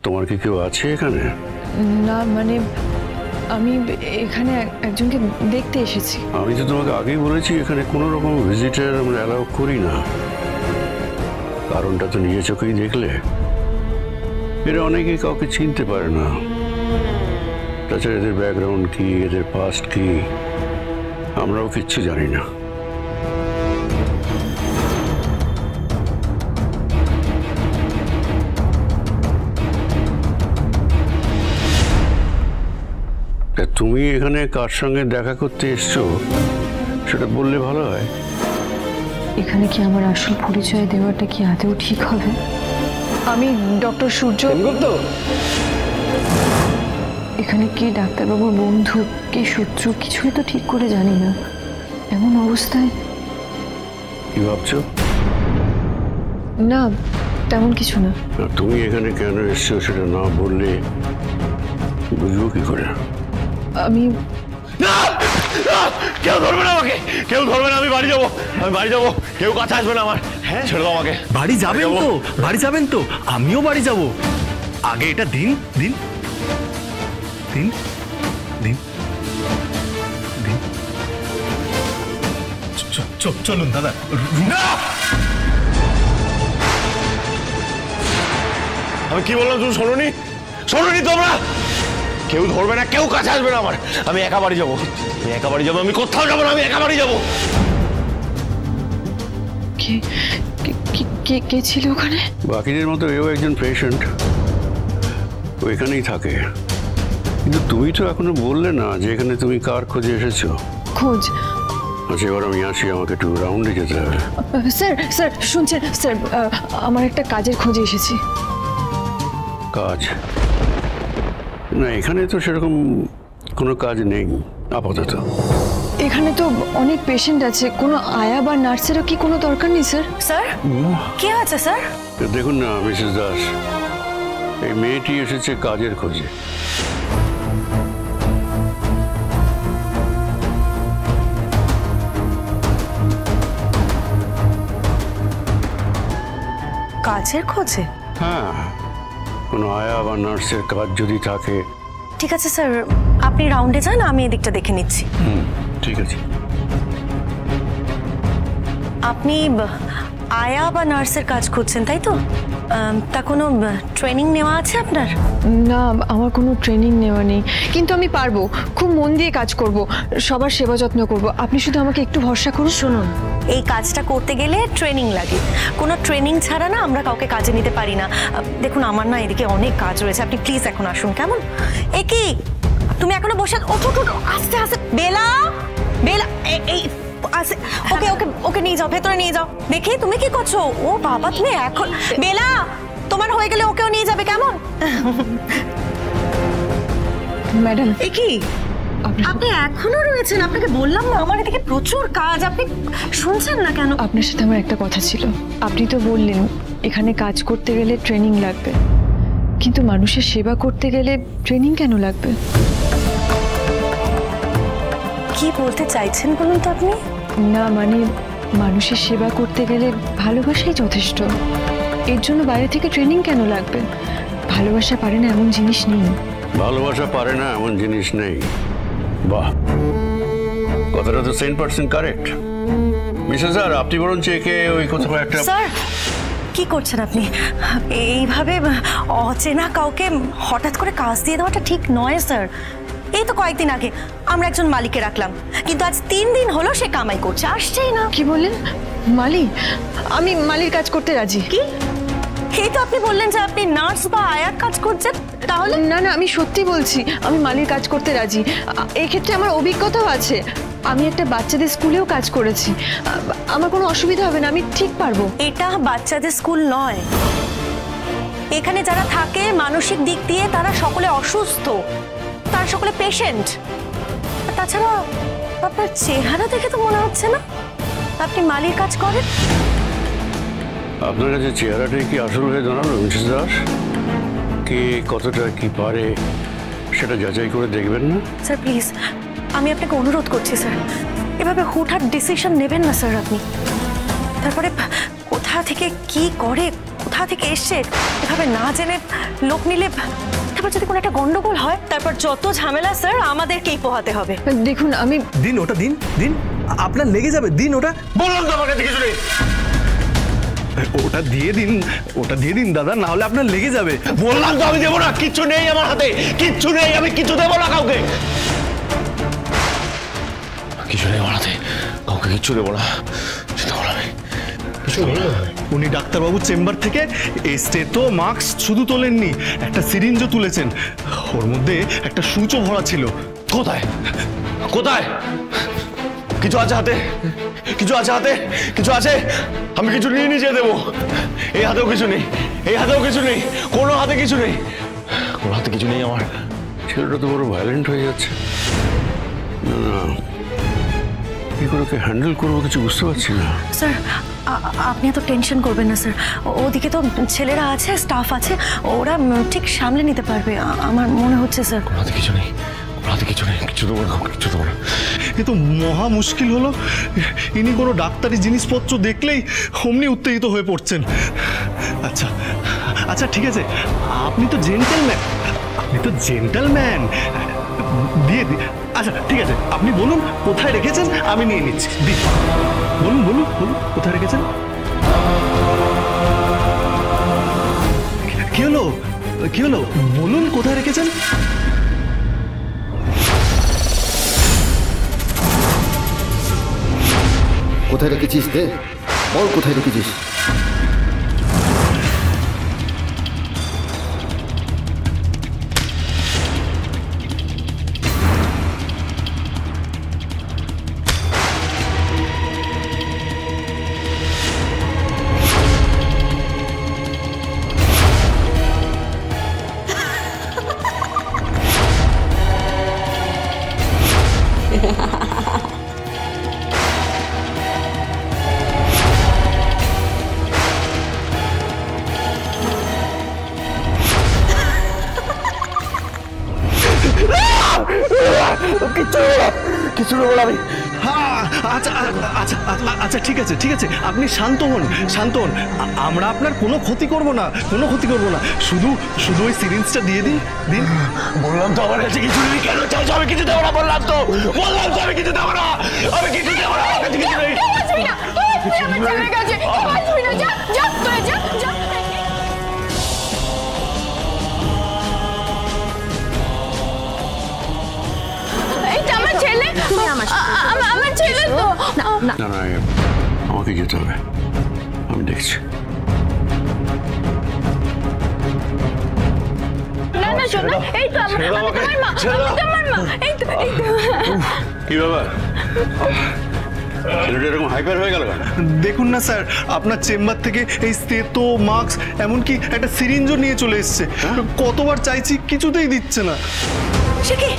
তোমার কি কেউ আছে এখানে? না মানে আমি এখানে একজনকে দেখতে এসেছি। আমি তো তোমাকে আগেই বলেছি এখানে কোনো রকম ভিজিটার আমরা অ্যালাউ করি না। কারণটা তো নিজে চোখেই দেখলে। এরা অনেকেই কাউকে চিনতে পারে না। তাছাড়া এদের ব্যাকগ্রাউন্ড কি, এদের পাস্ট কি, আমরাও কিচ্ছু জানি না। তুমি এখানে কার সঙ্গে দেখা করতে এসছো সেটা বললে ভালো হয়। এখানে কি আমার আসল পরিচয় দেওয়াটা কি আদৌ ঠিক হবে? আমি ডক্টর সূর্য। এখানে কি ডাক্তারবাবুর বন্ধু কি শত্রু কিছুই তো ঠিক করে জানি না। এমন অবস্থায় কি ভাবছো? না তেমন কিছু না। তুমি এখানে কেন এসছো সেটা না বললে বুঝবো কি করে? আমি কেউ ধরবে না আমাকে, কেউ ধরবে না। আমি বাড়ি যাবো, কেউ কাছে আসবে না আমার। হ্যাঁ ছেড়ে দাও আমাকে। বাড়ি যাবেন তো? বাড়ি যাবেন তো? আমিও বাড়ি যাব। আগে এটা দিন দিন দিন দিন দিন। চলুন দাদা। আমি কি বললাম তুমি শোনোনি? তোমরা কেউ ধরবে না, কেউ কাছে আসবে না আমার। আমি একা বাড়ি যাবো, আমি কোথাও যাবো না, আমি একা বাড়ি যাবো। কে ছিল ওখানে? বাকিদের মতো এও একজন পেশেন্ট, ওইখানেই থাকে। কিন্তু তুমি তো এখনো বললে না যে এখানে তুমি কার খোঁজে এসেছো। খোঁজ? আচ্ছা এবার আমি আসি, আমাকে একটু রাউন্ডে যেতে হবে। স্যার শুনছেন স্যার, আমার একটা কাজের খোঁজে এসেছি। কাজ? না এখানে তো সেরকম কোনো কাজ নেই আপাতত। এখানে তো অনেক পেশেন্ট আছে, কোনো আয়া বা নার্সেরও কি কোনো দরকার নেই স্যার? স্যার কি আছে স্যার? দেখুন না মিসেস দাস, এই মেয়েটি এসেছে কাজের খোঁজে। কাজের খোঁজে? হ্যাঁ, কোনো আয়া বা নার্সের কাজ যদি থাকে। ঠিক আছে স্যার, আপনি রাউন্ডে যান, আমি এদিকটা দেখে নিচ্ছি। ঠিক আছে। আপনি আয়া বা নার্সের কাজ খুঁজছেন তাই তো? তা কোনো ট্রেনিং নেওয়া আছে আপনার? না আমার কোনো ট্রেনিং নেওয়া নেই, কিন্তু আমি পারবো, খুব মন দিয়ে কাজ করব, সবার সেবা যত্ন করব। আপনি শুধু আমাকে একটু ভরসা করুন। শুনুন, এই কাজটা করতে গেলে ট্রেনিং লাগে। কোনো ট্রেনিং ছাড়া না আমরা কাউকে কাজে নিতে পারি না। দেখুন আমার না এদিকে অনেক কাজ রয়েছে, আপনি প্লিজ এখন আসুন কেমন? এ কি তুমি এখনো বসে? ওঠো আস্তে আস্তে। বেলা এই ওকে নিয়ে যাও, ভেতরে নিয়ে যাও। দেখি তুমি কি করছো? ও বাবা তুমি এখন বেলা, তোমার হয়ে গেলে ওকেও নিয়ে যাবে কেমন? ম্যাডাম এ কি আপনি এখনো রয়েছেন? আপনাকে বললাম না আমার এদিকে প্রচুর কাজ, আপনি শুনছেন না কেন? আপনার সাথে আমার একটা কথা ছিল। আপনি তো বললেন এখানে কাজ করতে গেলে ট্রেনিং লাগবে, কিন্তু মানুষের সেবা করতে গেলে ট্রেনিং কেন লাগবে? কি বলতে চাইছেন বলুন তো আপনি? না মানে মানুষের সেবা করতে গেলে ভালোবাসাই যথেষ্ট, এর জন্য বাইরে থেকে ট্রেনিং কেন লাগবে? ভালোবাসা পারে না এমন জিনিস নেই। ভালোবাসা পারে না এমন জিনিস নেই? বাহ, কথাটা তো 100% কারেক্ট। মিসেস স্যার, আপনি বরঞ্চ একে ওই কোথাও একটা। স্যার কি করছেন আপনি? এইভাবে অচেনা কাউকে হঠাৎ করে কাজ দিয়ে দেওয়াটা ঠিক নয় স্যার। এই তো কয়েকদিন আগে আমরা একজন মালিককে রাখলাম, কিন্তু আজ 3 দিন হলো সে কামাই করছে, আসছেই না। কি বললেন? মালি? আমি মালির কাজ করতে রাজি। কি? এই তো আপনি বললেন যে আপনি নার্স বা আয়ার কাজ করছেন, তাহলে? না আমি সত্যি বলছি, আমি মালির কাজ করতে রাজি। এই ক্ষেত্রে আমার অভিজ্ঞতাও আছে, আমি একটা বাচ্চাদের স্কুলেও কাজ করেছি, আমার কোনো অসুবিধা হবে না, আমি ঠিক পারবো। এটা বাচ্চাদের স্কুল নয়, এখানে যারা থাকে মানসিক দিক দিয়ে তারা সকলে অসুস্থ, তারা সকলে পেশেন্ট। তাছাড়া আপনার চেহারা দেখে তো মনে হচ্ছে না আপনি মালির কাজ করেন। আপনার কাছে চেহারাটাই কি আসল হয়ে জানালো মিসেস দাস? কে কতটা কি পারে সেটা যাচাই করে দেখবেন না? স্যার প্লিজ, আমি আপনাকে অনুরোধ করছি স্যার, এভাবে হুটহাট ডিসিশন নেবেন না স্যার আপনি। তারপরে কোথা থেকে কি করে কোথা থেকে এসছে এভাবে না জেনে লোক নিলে, তারপর যদি কোনো একটা গন্ডগোল হয় তারপর যত ঝামেলা স্যার আমাদেরকেই পোহাতে হবে। দেখুন আমি দিন ওটা, দিন দিন, আপনার লেগে যাবে, দিন ওটা। বললাম তো আমার কাছে কিছু নেই। ওটা দিয়ে দিন, ওটা দিয়ে দিন দাদা, না হলে আপনার লেগে যাবে। বললাম তো আমি দেবো না, কিচ্ছু নেই আমার হাতে, কিচ্ছু নেই, আমি কিছু দেবো না কাউকে। কিছু নেই আমার হাতে, কাউকে কিচ্ছু দেবো না, সেটা বলা আমি কিছু নেই। উনি ডাক্তারবাবুর চেম্বার থেকে স্টেথো মাস্ক শুধু তোলেননি, একটা সিরিঞ্জও তুলেছেন, ওর মধ্যে একটা সুচও ভরা ছিল। কোথায় কোথায়? কিছু আছে হাতে? কিছু আছে হাতে? কিছু আছে? আমি কিছু নিয়ে নিজে দেবো। এই হাতেও কিছু নেই, এই হাতেও কিছু নেই, কোনো হাতে কিছু নেই, কোনো হাতে কিছু নেই আমার। ছেলেটা তো বড় ভায়োলেন্ট হয়ে যাচ্ছে। না না, কি করে ওকে হ্যান্ডেল করবো কিছু বুঝতে পারছি না। স্যার আপনি এত টেনশন করবেন না স্যার, ওদিকে তো ছেলেরা আছে, স্টাফ আছে, ওরা ঠিক সামলে নিতে পারবে আমার মনে হচ্ছে স্যার। কোনো হাতে কিছু নেই, কোনো হাতে কিছু নেই, কিছু দেবো না, কিছু দেবো না। এ তো মহা মুশকিল হলো, ইনি কোনো ডাক্তারি জিনিসপত্র দেখলেই অমনি উত্তেজিত হয়ে পড়ছেন। আচ্ছা আচ্ছা ঠিক আছে, আপনি তো জেন্টলম্যান, আপনি তো জেন্টলম্যান, দিয়ে দিন। আচ্ছা ঠিক আছে, আপনি বলুন কোথায় রেখেছেন, আমি নিয়ে নিচ্ছি। দিন, বলুন বলুন বলুন কোথায় রেখেছেন। কি হলো, কি হলো, বলুন কোথায় রেখেছেন। কোথায় রেখেছিস দে, বল কোথায় রেখেছিস। কিছু দেবো না আমি। হ্যাঁ আচ্ছা আচ্ছা আচ্ছা ঠিক আছে ঠিক আছে, আপনি শান্ত হন, শান্ত হন, আমরা আপনার কোনো ক্ষতি করব না, কোনো ক্ষতি করব না, শুধু শুধু ওই সিরিঞ্জটা দিয়ে দিন। দিন, বললাম তো আমার কাছে কিছু নেই, কেন চাইছো আমি কিছু দেবো না? বললাম তো, বললাম তো আমি কিছু দেবো না, আমি কিছু দেবো না, আমার কাছে কিছু নেই। আমার ছেলে, আমার ছেলে তো। না না, আমাকে যেতে হবে, আমি দেখছি। না না শোনো, এই তো আমি তোমার মা, আমি তোমার মা, এই তো এই তো। কি ব্যাপার, ছেলেটা এরকম হাইপার হয়ে গেল? দেখুন না স্যার, আপনার চেম্বার থেকে এই স্টেথো মাস্ক এমনকি একটা সিরিঞ্জও নিয়ে চলে এসছে, কতবার চাইছি কিছুতেই দিচ্ছে না। সে কি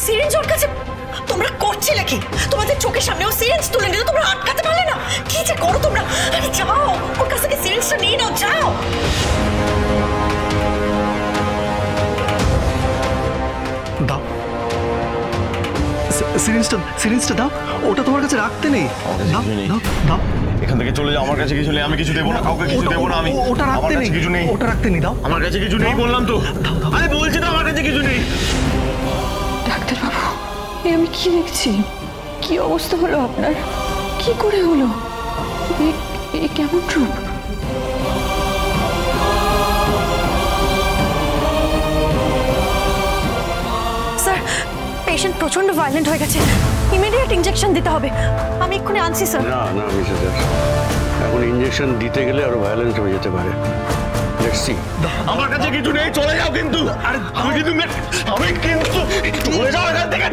সিরিঞ্জ ওর কাছে? তোমরা করছিলে কি? তোমাদের চোখের সামনে ও সিরিঞ্জ তুলে নিলে তোমরা আটকাতে পারলে না? কি যে করো তোমরা? আরে যাও, ওর কাছ থেকে সিরিঞ্জটা নিয়ে নাও, যাও। দাও সিরিঞ্জটা, সিরিঞ্জটা দাও, ওটা তোমার কাছে রাখতে নেই। দাও দাও দাও, এখান থেকে চলে যাও, আমার কাছে কিছু নেই, আমি কিছু দেবো না, কাউকে কিছু দেবো না আমি। ওটা আমার রাখতে কাছে নেই, কিছু নেই, ওটা রাখতে নেই, দাও। আমার কাছে কিছু নেই, বললাম তো, আরে বলছি তো আমার কাছে কিছু নেই। ডাক্তারবাবু, এ আমি কি দেখছি? কি অবস্থা হলো আপনার? কি করে হলো? এ কেমন রূপ? স্যার পেশেন্ট প্রচন্ড ভায়োলেন্ট হয়ে গেছে, ইমিডিয়েট ইনজেকশন দিতে হবে। আমি এক্ষুনি আনছি স্যার। না না মিসেস দাস, এখন ইঞ্জেকশন দিতে গেলে আরো ভায়োলেন্স হয়ে যেতে পারে। Let's see. আমার কাছে কিছু নেই, চলে যাও কিন্তু। আমি কিন্তু চলে যাও এখান থেকে।